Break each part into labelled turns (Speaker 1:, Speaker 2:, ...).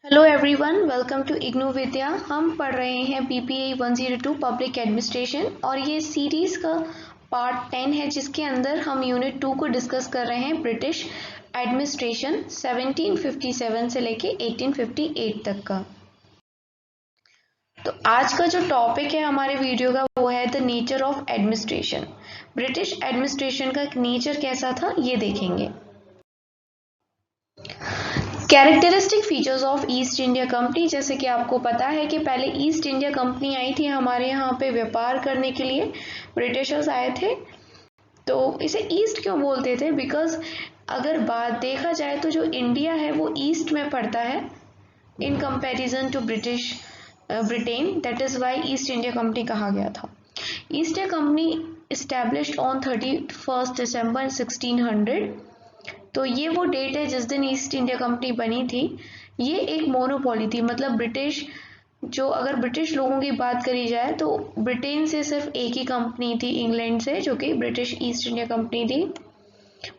Speaker 1: Hello everyone, welcome to IGNOU Vidya. हम पढ़ रहे हैं बीपीए 102 पब्लिक एडमिनिस्ट्रेशन और ये सीरीज़ का पार्ट 10 है, जिसके अंदर हम यूनिट 2 को डिस्कस कर रहे हैं ब्रिटिश एडमिनिस्ट्रेशन 1757 से लेके 1858 तक का। तो आज का जो टॉपिक है हमारे वीडियो का वो है the nature of administration. British administration का नेचर कैसा था ये देखेंगे। Characteristic features of east India company, जैसे कि आपको पता है कि पहले ईस्ट इंडिया कंपनी आई थी हमारे यहाँ पे व्यापार करने के लिए, ब्रिटिशर्स आए थे। तो इसे ईस्ट क्यों बोलते थे? बिकॉज अगर बात देखा जाए तो जो इंडिया है वो ईस्ट में पड़ता है in comparison to Britain. That is why East India Company कहा गया था। East India Company established on 31 December 1600। तो ये वो डेट है जिस दिन ईस्ट इंडिया कंपनी बनी थी। ये एक मोनोपोली थी, मतलब अगर ब्रिटिश लोगों की बात करी जाए तो ब्रिटेन से सिर्फ एक ही कंपनी थी, इंग्लैंड से, जो कि ब्रिटिश ईस्ट इंडिया कंपनी थी।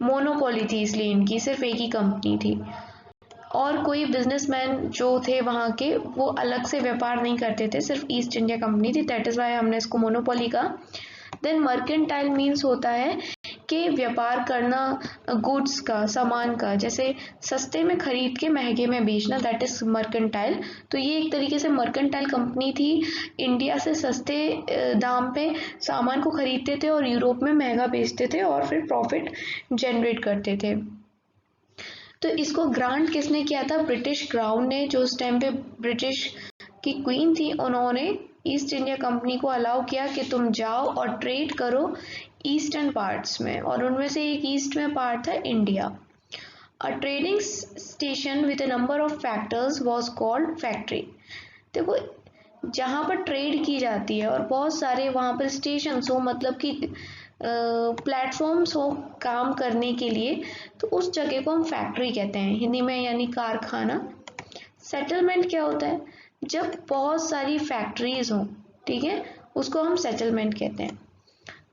Speaker 1: मोनोपोली थी इसलिए इनकी सिर्फ एक ही कंपनी थी, और कोई बिजनेसमैन जो थे वहाँ के वो अलग से व्यापार नहीं करते थे, सिर्फ ईस्ट इंडिया कंपनी थी। दैट इज वाई हमने इसको मोनोपोली कहा। देन मर्केंटाइल मीन्स होता है कि व्यापार करना गुड्स का, सामान का, जैसे सस्ते में खरीद के महंगे में बेचना, दैट इज मर्केंटाइल। तो ये एक तरीके से मर्केंटाइल कंपनी थी, इंडिया से सस्ते दाम पे सामान को खरीदते थे और यूरोप में महंगा बेचते थे और फिर प्रॉफिट जनरेट करते थे। तो इसको ग्रांट किसने किया था? ब्रिटिश क्राउन ने, जो उस टाइम पे ब्रिटिश की क्वीन थी, उन्होंने ईस्ट इंडिया कंपनी को अलाउ किया कि तुम जाओ और ट्रेड करो ईस्टर्न पार्ट्स में, और उनमें से एक ईस्ट में पार्ट था India. A trading station with a number of factors was called factory. देखो, जहाँ पर ट्रेड की जाती है और बहुत सारे वहाँ पर स्टेशन हो, मतलब कि प्लेटफॉर्म्स हो काम करने के लिए, तो उस जगह को हम फैक्ट्री कहते हैं हिंदी में, यानी कारखाना। सेटलमेंट क्या होता है? जब बहुत सारी फैक्ट्रीज हों, ठीक है, उसको हम सेटलमेंट कहते हैं।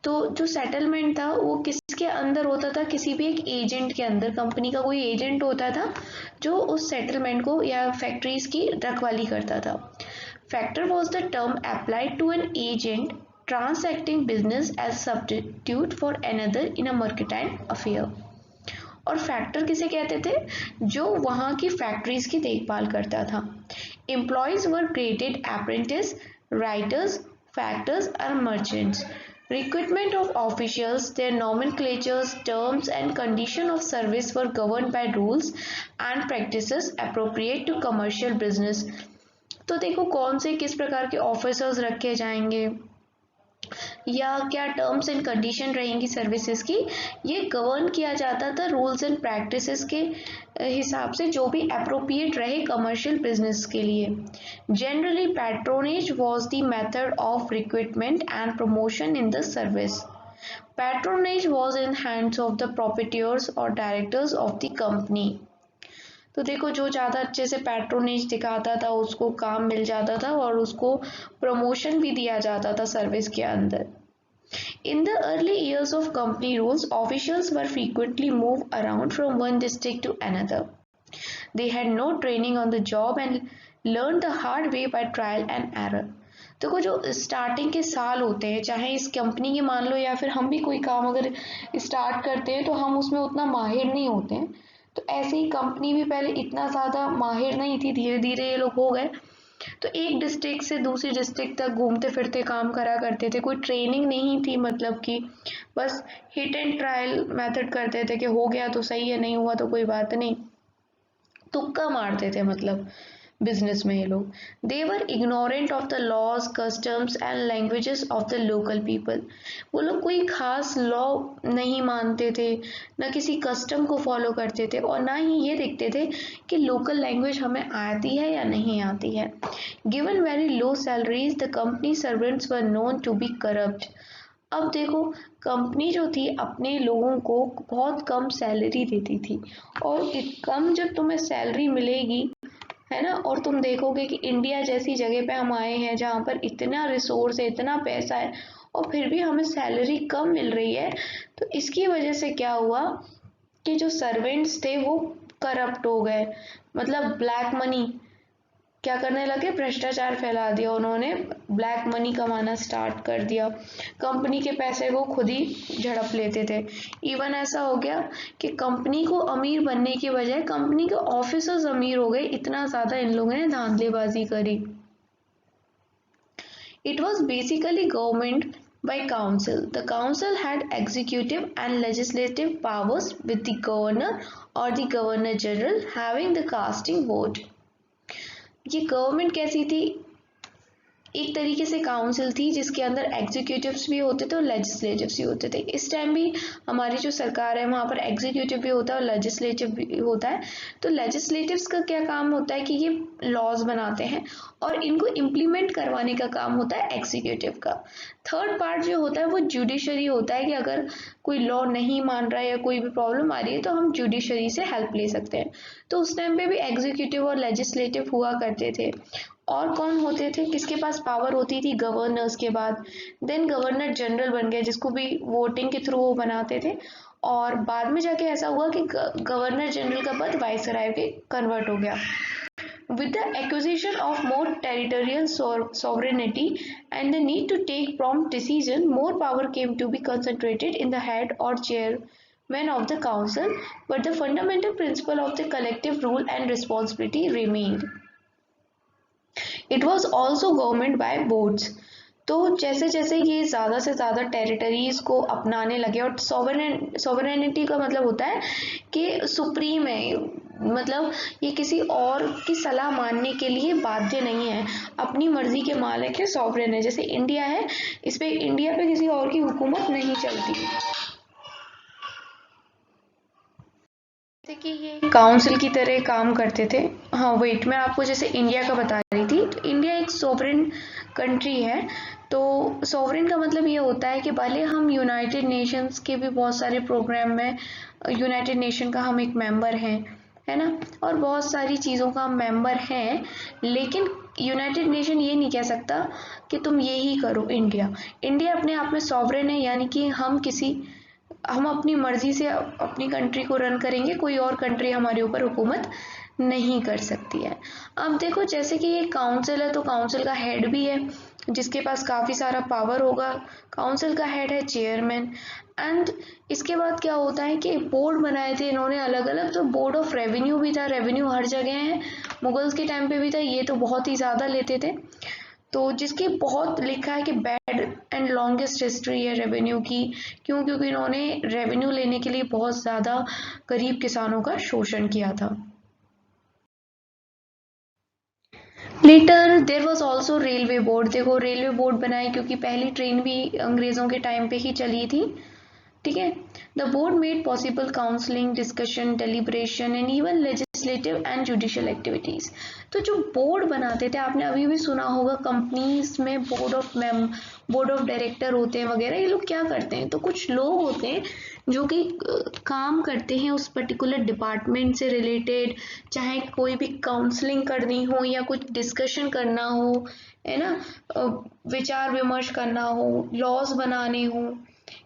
Speaker 1: तो जो सेटलमेंट था वो किसके अंदर होता था? किसी भी एक एजेंट के अंदर, कंपनी का कोई एजेंट होता था जो उस सेटलमेंट को या फैक्ट्रीज की रखवाली करता था। Factor was the term applied to an agent transacting business as substitute for another in a mercantile affair. और फैक्टर किसे कहते थे? जो वहाँ की फैक्ट्रीज की देखभाल करता था। Employees were graded apprentice, writers, factors are merchants. Recruitment of officials, their nomenclatures, terms and condition of service were governed by rules and practices appropriate to commercial business. तो देखो कौन से किस प्रकार के ऑफिसर्स रखे जाएंगे या क्या टर्म्स एंड कंडीशन रहेंगी सर्विसेज की, ये गवर्न किया जाता था रूल्स एंड प्रैक्टिसेस के हिसाब से, जो भी अप्रोप्रिएट रहे कमर्शियल बिजनेस के लिए। Generally patronage was the method of recruitment and promotion in the service. Patronage was in hands of the proprietors और डायरेक्टर्स ऑफ द कंपनी। तो देखो, जो ज़्यादा अच्छे से पैट्रोनेज दिखाता था उसको काम मिल जाता था और उसको प्रमोशन भी दिया जाता था सर्विस के अंदर। In the early years of company rules, officials were frequently moved around from one district to another. They had no training on the job and learned the hard way by trial and error. देखो, जो starting के साल होते हैं, चाहे इस company के मान लो या फिर हम भी कोई काम अगर स्टार्ट करते हैं तो हम उसमें उतना माहिर नहीं होते हैं। तो ऐसे ही कंपनी भी पहले इतना ज़्यादा माहिर नहीं थी, धीरे धीरे ये लोग हो गए। तो एक डिस्ट्रिक्ट से दूसरी डिस्ट्रिक्ट तक घूमते फिरते काम करा करते थे, कोई ट्रेनिंग नहीं थी, मतलब कि बस हिट एंड ट्रायल मेथड करते थे कि हो गया तो सही है, नहीं हुआ तो कोई बात नहीं, तुक्का मारते थे मतलब बिजनेस में ये लोग। They were ignorant of the laws, customs and languages of the local people. वो लोग कोई खास लॉ नहीं मानते थे, ना किसी कस्टम को फॉलो करते थे, और ना ही ये देखते थे कि लोकल लैंग्वेज हमें आती है या नहीं आती है। Given very low salaries, the company servants were known to be corrupt. अब देखो, कंपनी जो थी अपने लोगों को बहुत कम सैलरी देती थी, और कम जब तुम्हें सैलरी मिलेगी, है ना, और तुम देखोगे कि इंडिया जैसी जगह पे हम आए हैं जहाँ पर इतना रिसोर्स है, इतना पैसा है, और फिर भी हमें सैलरी कम मिल रही है। तो इसकी वजह से क्या हुआ कि जो सर्वेंट्स थे वो करप्ट हो गए, मतलब ब्लैक मनी क्या करने लगे, भ्रष्टाचार फैला दिया उन्होंने, ब्लैक मनी कमाना स्टार्ट कर दिया, कंपनी के पैसे को खुद ही झड़प लेते थे। इवन ऐसा हो गया कि कंपनी को अमीर बनने की बजाय कंपनी के ऑफिसर्स अमीर हो गए, इतना ज़्यादा इन लोगों ने धांधलीबाजी करी। It was basically government by council. The council had executive and legislative powers, with the governor or the governor general having the casting vote. ये गवर्नमेंट कैसी थी, एक तरीके से काउंसिल थी जिसके अंदर एग्जीक्यूटिव्स भी होते थे और लेजिस्लेटिव्स भी होते थे। इस टाइम भी हमारी जो सरकार है वहाँ पर एग्जीक्यूटिव भी होता है और लेजिस्लेटिव भी होता है। तो लेजिस्लेटिव्स का क्या काम होता है कि ये लॉज बनाते हैं और इनको इम्प्लीमेंट करवाने का काम होता है एग्जीक्यूटिव का। थर्ड पार्ट जो होता है वो जुडिशरी होता है कि अगर कोई लॉ नहीं मान रहा है या कोई भी प्रॉब्लम आ रही है तो हम जुडिशरी से हेल्प ले सकते हैं। तो उस टाइम पे भी एग्जीक्यूटिव और लेजिस्लेटिव हुआ करते थे। और कौन होते थे, किसके पास पावर होती थी, गवर्नर्स के बाद। देन गवर्नर जनरल बन गया जिसको भी वोटिंग के थ्रू वो बनाते थे, और बाद में जाके ऐसा हुआ कि गवर्नर जनरल का पद वाइसराय पे कन्वर्ट हो गया। With the acquisition of more territorial sovereignty and the need to take prompt decision, more power came to be concentrated in the head or chairman of the council, but the fundamental principle of the collective rule and responsibility remained. It was also government by boards. तो जैसे जैसे ये ज़्यादा से ज़्यादा territories को अपनाने लगे, और सॉवरेनिटी का मतलब होता है कि सुप्रीम है, मतलब ये किसी और की सलाह मानने के लिए बाध्य नहीं है, अपनी मर्जी के मालिक है, सॉवरेन है। जैसे इंडिया है, इस पे इंडिया पे किसी और की हुकूमत नहीं चलती। कि ये काउंसिल की तरह काम करते थे। हाँ वेट, मैं आपको जैसे इंडिया का बता रही थी, तो इंडिया एक सोवरेन कंट्री है। तो सोवरेन का मतलब ये होता है कि भले हम यूनाइटेड नेशंस के भी बहुत सारे प्रोग्राम में, यूनाइटेड नेशन का हम एक मेंबर हैं, है ना, और बहुत सारी चीज़ों का हम मेंबर हैं, लेकिन यूनाइटेड नेशन ये नहीं कह सकता कि तुम ये ही करो। इंडिया अपने आप में सॉवरेन है, यानी कि हम अपनी मर्जी से अपनी कंट्री को रन करेंगे, कोई और कंट्री हमारे ऊपर हुकूमत नहीं कर सकती है। अब देखो, जैसे कि ये काउंसिल है तो काउंसिल का हेड भी है जिसके पास काफ़ी सारा पावर होगा। काउंसिल का हेड है चेयरमैन। एंड इसके बाद क्या होता है कि बोर्ड बनाए थे इन्होंने अलग अलग। तो बोर्ड ऑफ रेवेन्यू भी था, रेवेन्यू हर जगह है, मुगल्स के टाइम पे भी था, ये तो बहुत ही ज़्यादा लेते थे। तो जिसकी बहुत लिखा है कि बैड एंड लॉन्गेस्ट हिस्ट्री है रेवेन्यू की। क्यों? क्योंकि इन्होंने रेवेन्यू लेने के लिए बहुत ज़्यादा गरीब किसानों का शोषण किया था। Later there was also railway board. देखो रेलवे बोर्ड बनाए क्योंकि पहली ट्रेन भी अंग्रेज़ों के टाइम पे ही चली थी, ठीक है। The board made possible counselling, discussion, deliberation and even legislative and judicial activities. तो जो बोर्ड बनाते थे, आपने अभी भी सुना होगा कंपनीज में बोर्ड ऑफ डायरेक्टर होते हैं वगैरह, ये लोग क्या करते हैं, तो कुछ लोग होते हैं जो कि काम करते हैं उस पर्टिकुलर डिपार्टमेंट से रिलेटेड, चाहे कोई भी काउंसलिंग करनी हो या कुछ डिस्कशन करना हो, है ना, विचार विमर्श करना हो, लॉज बनाने हो,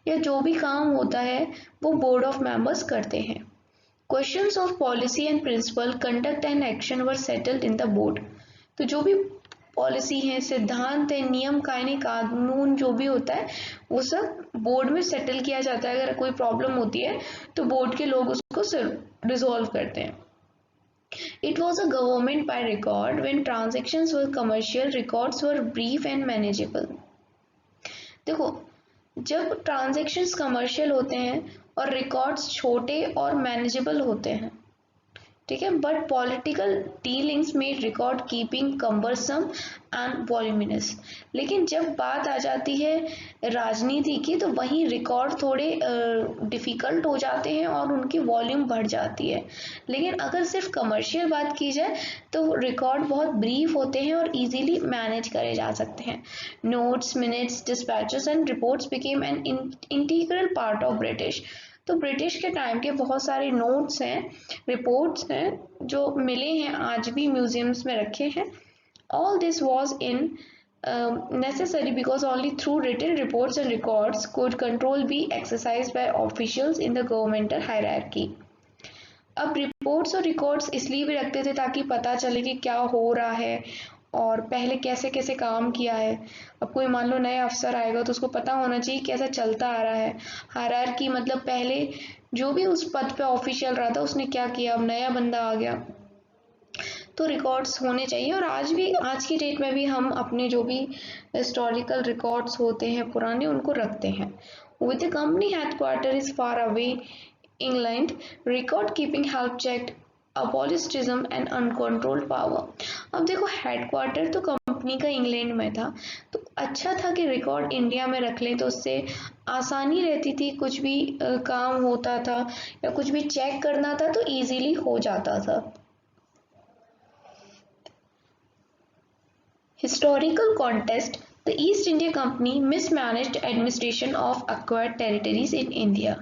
Speaker 1: या जो भी काम होता है वो बोर्ड ऑफ मेंबर्स करते हैं। Questions of policy and principle, conduct and action were settled in the board. तो जो भी पॉलिसी है, सिद्धांत है, नियम कानून जो भी होता है वो सब बोर्ड में सेटल किया जाता है। अगर कोई प्रॉब्लम होती है तो बोर्ड के लोग उसको रिजॉल्व करते हैं। It was a government by record. When transactions were commercial, records were brief and manageable. देखो, जब ट्रांजैक्शंस कमर्शियल होते हैं और रिकॉर्ड्स छोटे और मैनेजेबल होते हैं, ठीक है, बट पॉलिटिकल डीलिंग्स में record keeping cumbersome and voluminous. लेकिन जब बात आ जाती है राजनीति की तो वहीं रिकॉर्ड थोड़े डिफ़िकल्ट हो जाते हैं और उनकी वॉल्यूम बढ़ जाती है। लेकिन अगर सिर्फ कमर्शियल बात की जाए तो रिकॉर्ड बहुत ब्रीफ होते हैं और इजीली मैनेज करे जा सकते हैं। Notes, minutes, dispatches and reports became an integral part of British. तो ब्रिटिश के टाइम के बहुत सारे नोट्स हैं, रिपोर्ट्स हैं जो मिले हैं, आज भी म्यूजियम्स में रखे हैं। All this was in necessary because only through written reports and records could control be exercised by officials in the governmental hierarchy. अब रिपोर्ट्स और रिकॉर्ड्स इसलिए भी रखते थे ताकि पता चले कि क्या हो रहा है और पहले कैसे कैसे काम किया है। अब कोई मान लो नया अफसर आएगा तो उसको पता होना चाहिए कैसा चलता आ रहा है। हायरार्की मतलब पहले जो भी उस पद पे ऑफिशियल रहा था उसने क्या किया, अब नया बंदा आ गया तो रिकॉर्ड्स होने चाहिए। और आज की डेट में भी हम अपने जो भी हिस्टोरिकल रिकॉर्ड्स होते हैं पुराने उनको रखते हैं। With the company headquarter is far away England, record keeping help check absolutism and uncontrolled power. अब देखो हेडक्वार्टर तो कंपनी का इंग्लैंड में था, तो अच्छा था कि रिकॉर्ड इंडिया में रख लें तो उससे आसानी रहती थी, कुछ भी काम होता था या कुछ भी चेक करना था तो इजीली हो जाता था। Historical context: the East India Company mismanaged administration of acquired territories in India।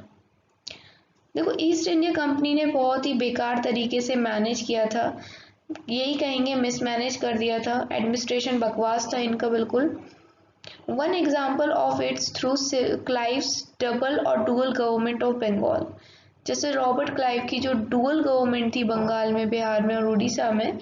Speaker 1: देखो ईस्ट इंडिया कंपनी ने बहुत ही बेकार तरीके से मैनेज किया था, यही कहेंगे मिसमैनेज कर दिया था, एडमिनिस्ट्रेशन बकवास था इनका बिल्कुल। One example of its through Clive's double और डुअल गवर्नमेंट ऑफ बंगाल। जैसे रॉबर्ट क्लाइव की जो डुअल गवर्नमेंट थी बंगाल में, बिहार में और उड़ीसा में,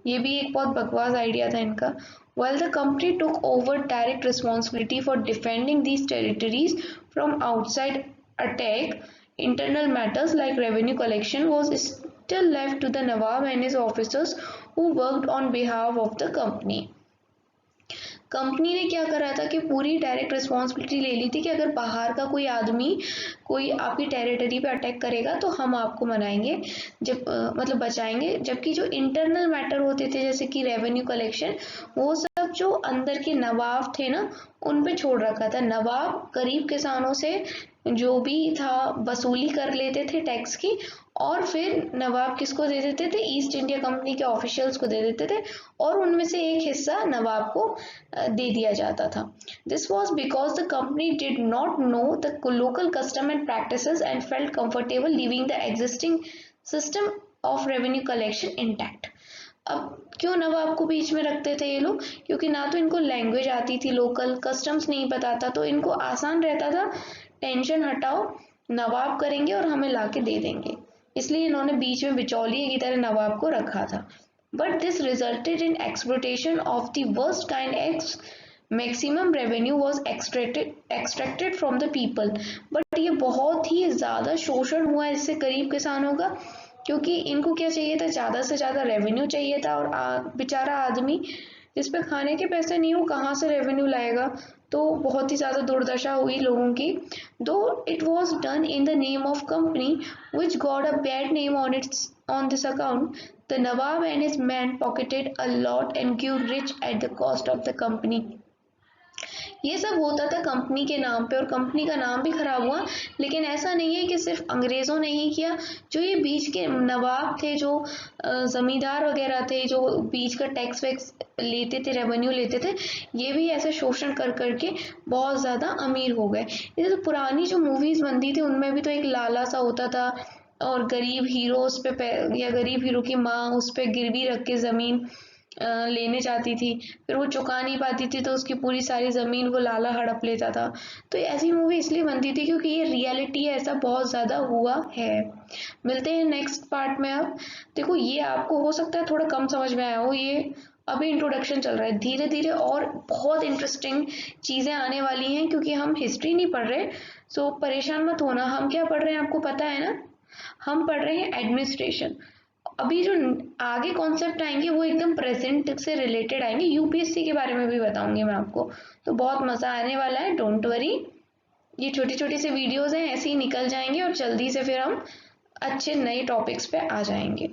Speaker 1: ये भी एक बहुत बकवास आइडिया था इनका। While the company took over direct responsibility for defending these territories from outside attack, internal matters like revenue collection was still left to the Nawab and his officers who worked on behalf of the company। Company ने क्या करा था कि पूरी direct responsibility ले ली थी कि अगर बाहर का कोई आदमी कोई आपकी टेरिटरी पे अटैक करेगा तो हम आपको मनाएंगे, जब मतलब बचाएंगे। जबकि जो इंटरनल मैटर होते थे जैसे कि रेवेन्यू कलेक्शन, वो सब जो अंदर के नवाब थे ना उन पे छोड़ रखा था। नवाब गरीब किसानों से जो भी था वसूली कर लेते थे टैक्स की, और फिर नवाब किसको दे देते थे, ईस्ट इंडिया कंपनी के ऑफिशियल्स को दे देते थे, और उनमें से एक हिस्सा नवाब को दे दिया जाता था। This was because the company did not know the local custom and practices and felt comfortable leaving the existing system of revenue collection intact. अब क्यों नवाब को बीच में रखते थे ये लोग, क्योंकि ना तो इनको लैंग्वेज आती थी, लोकल कस्टम्स नहीं पता था, तो इनको आसान रहता था टेंशन हटाओ, नवाब करेंगे और हमें लाके दे देंगे, इसलिए इन्होंने बीच में बिचौलिए की तरह नवाब को रखा था। But this resulted in exploitation of the worst kind x maximum revenue was extracted from the people. But ये बहुत ही ज़्यादा शोषण हुआ इससे गरीब किसानों का, क्योंकि इनको क्या चाहिए था, ज़्यादा से ज़्यादा रेवेन्यू चाहिए था, और बेचारा आदमी जिस पे खाने के पैसे नहीं हो कहाँ से रेवेन्यू लाएगा, तो बहुत ही ज़्यादा दुर्दशा हुई लोगों की। दो it was done in the name of company which got a bad name on this account, the Nawab and his men pocketed a lot and grew rich at the cost of the company। ये सब होता था company के नाम पे और company का नाम भी खराब हुआ। लेकिन ऐसा नहीं है कि सिर्फ अंग्रेजों ने ही किया, जो ये बीच के नवाब थे, जो जमींदार वगैरह थे, जो बीच का टैक्स वैक्स लेते थे, रेवेन्यू लेते थे, ये भी ऐसे शोषण कर करके बहुत ज्यादा अमीर हो गए। ये तो पुरानी जो मूवीज बनती थी उनमें भी तो एक लाला सा होता था, और गरीब हीरो उस पे या गरीब हीरो की माँ उस पे गिरवी रख के जमीन लेने जाती थी, फिर वो चुका नहीं पाती थी तो उसकी पूरी सारी जमीन वो लाला हड़प लेता था। तो ऐसी मूवी इसलिए बनती थी क्योंकि ये रियलिटी है, ऐसा बहुत ज्यादा हुआ है। मिलते हैं नेक्स्ट पार्ट में। अब देखो ये आपको हो सकता है थोड़ा कम समझ में आया हो, ये अभी इंट्रोडक्शन चल रहा है, धीरे धीरे और बहुत इंटरेस्टिंग चीजें आने वाली हैं, क्योंकि हम हिस्ट्री नहीं पढ़ रहे, सो परेशान मत होना। हम क्या पढ़ रहे हैं आपको पता है ना, हम पढ़ रहे हैं एडमिनिस्ट्रेशन। अभी जो आगे कॉन्सेप्ट आएंगे वो एकदम प्रेजेंट से रिलेटेड आएंगे, यूपीएससी के बारे में भी बताऊंगी मैं आपको, तो बहुत मजा आने वाला है, डोंट वरी। ये छोटी छोटी से वीडियोस हैं, ऐसे ही निकल जाएंगे और जल्दी से फिर हम अच्छे नए टॉपिक्स पे आ जाएंगे।